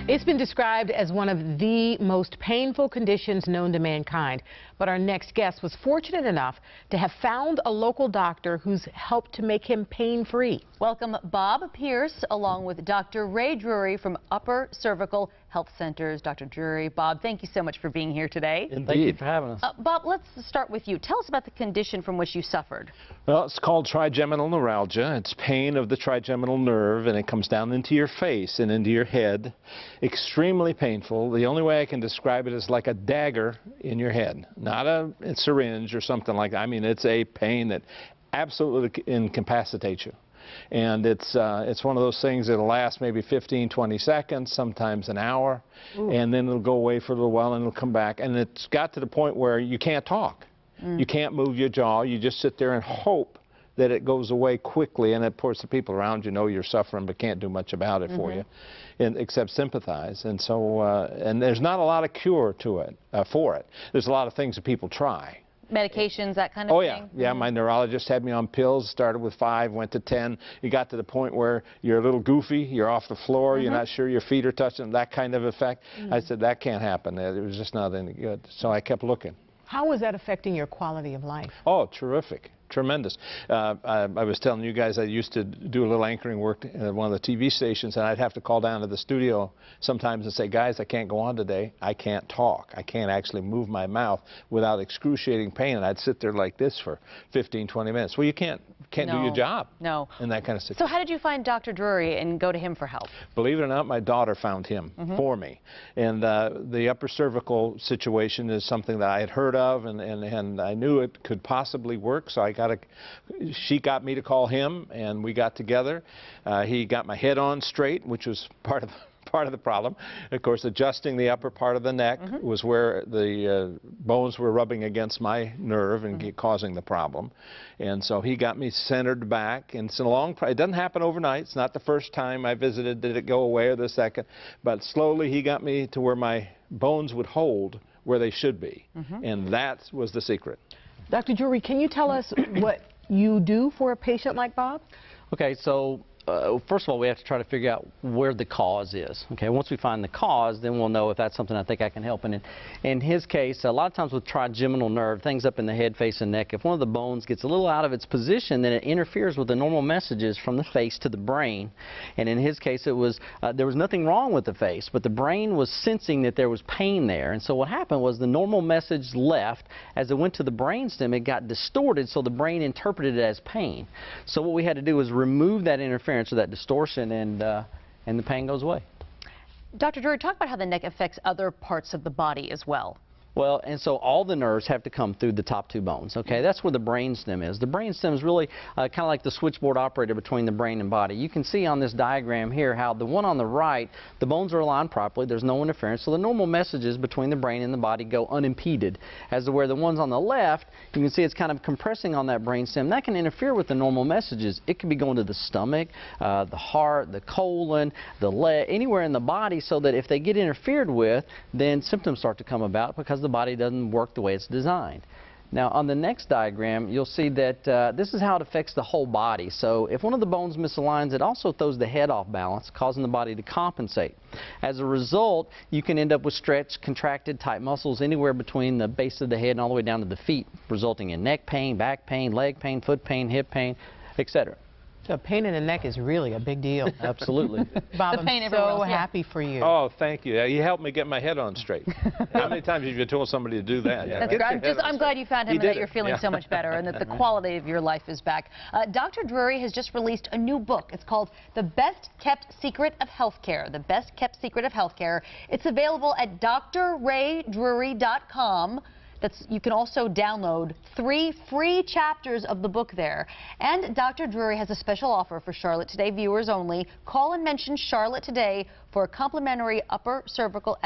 It's been described as one of the most painful conditions known to mankind. But our next guest was fortunate enough to have found a local doctor who's helped to make him pain-free. Welcome Bob Pearse along with Dr. Ray Drury from Upper Cervical Health Centers. Dr. Drury, Bob, thank you so much for being here today. Indeed. Thank you for having us. Bob, let's start with you. Tell us about the condition from which you suffered. Well, it's called trigeminal neuralgia. It's pain of the trigeminal nerve, and it comes down into your face and into your head. Extremely painful. The only way I can describe it is like a dagger in your head, not a syringe or something like that. I mean, it's a pain that absolutely incapacitates you. And it's one of those things that'll last maybe 15, 20 seconds, sometimes an hour, and then it'll go away for a little while and it'll come back. And it's got to the point where you can't talk. You can't move your jaw. You just sit there and hope that it goes away quickly. And of course, the people around you know you're suffering but can't do much about it for you, except sympathize. And so, and there's not a lot of cure to it, for it. There's a lot of things that people try. Medications, that kind of thing? Yeah, my neurologist had me on pills, started with 5, went to 10. You got to the point where you're a little goofy, you're off the floor, you're not sure your feet are touching, that kind of effect. I said, that can't happen. It was just not any good. So I kept looking. How is that affecting your quality of life? Oh, terrific. Tremendous. I was telling you guys I used to do a little anchoring work at one of the TV stations, and I'd have to call down to the studio sometimes and say, guys, I can't go on today. I can't talk. I can't actually move my mouth without excruciating pain. And I'd sit there like this for 15, 20 minutes. Well, you can't do your job. No. In that kind of situation. So how did you find Dr. Drury and go to him for help? Believe it or not, my daughter found him for me. And the upper cervical situation is something that I had heard of, and I knew it could possibly work, so she got me to call him, and we got together. He got my head on straight, which was part of the problem. Of course, adjusting the upper part of the neck was where the bones were rubbing against my nerve and causing the problem. And so he got me centered back, and it's a long it doesn't happen overnight. It's not the first time I visited did it go away or the second, but slowly he got me to where my bones would hold where they should be, and that was the secret. Dr. Drury, can you tell us what you do for a patient like Bob? Okay, so first of all, we have to try to figure out where the cause is. Okay, once we find the cause, then we'll know if that's something I think I can help. And in his case, a lot of times with trigeminal nerve, things up in the head, face, and neck, if one of the bones gets a little out of its position, then it interferes with the normal messages from the face to the brain. And in his case, it was there was nothing wrong with the face, but the brain was sensing that there was pain there. And so what happened was the normal message left. As it went to the brainstem, it got distorted, so the brain interpreted it as pain. So what we had to do was remove that interference or that distortion, and the pain goes away. Dr. Drury, talk about how the neck affects other parts of the body as well. Well, and so all the nerves have to come through the top 2 bones. Okay, that's where the brainstem is. The brainstem is really kind of like the switchboard operator between the brain and body. You can see on this diagram here how the one on the right, the bones are aligned properly. There's no interference, so the normal messages between the brain and the body go unimpeded. As to where the ones on the left, you can see it's kind of compressing on that brainstem. That can interfere with the normal messages. It could be going to the stomach, the heart, the colon, the leg, anywhere in the body, so that if they get interfered with, then symptoms start to come about because the body doesn't work the way it's designed. Now on the next diagram, you'll see that this is how it affects the whole body. So if one of the bones misaligns, it also throws the head off balance, causing the body to compensate. As a result, you can end up with stretched, contracted, tight muscles anywhere between the base of the head and all the way down to the feet, resulting in neck pain, back pain, leg pain, foot pain, hip pain, etc. So pain in the neck is really a big deal. Absolutely. Bob, I'm so happy for you. Oh, thank you. You helped me get my head on straight. How many times have you told somebody to do that? That's great. I'm glad you found him and that you're feeling so much better and that the quality of your life is back. Dr. Drury has just released a new book. It's called The Best Kept Secret of Healthcare. The Best Kept Secret of Healthcare. It's available at drraydrury.com. You can also download 3 free chapters of the book there. And Dr. Drury has a special offer for Charlotte Today viewers only. Call and mention Charlotte Today for a complimentary upper cervical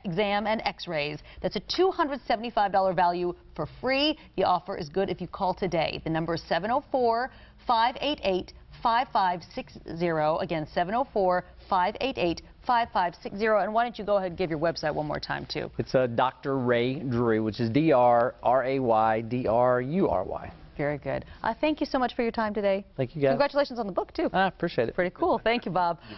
exam and x-rays. That's a $275 value for free. The offer is good if you call today. The number is 704-588-5560. Again, 704-588-5560. And why don't you go ahead and give your website one more time, too? It's Dr. Ray Drury, which is D-R-R-A-Y-D-R-U-R-Y. Very good. Thank you so much for your time today. Thank you, guys. Congratulations on the book, too. I appreciate it. Pretty cool. Thank you, Bob.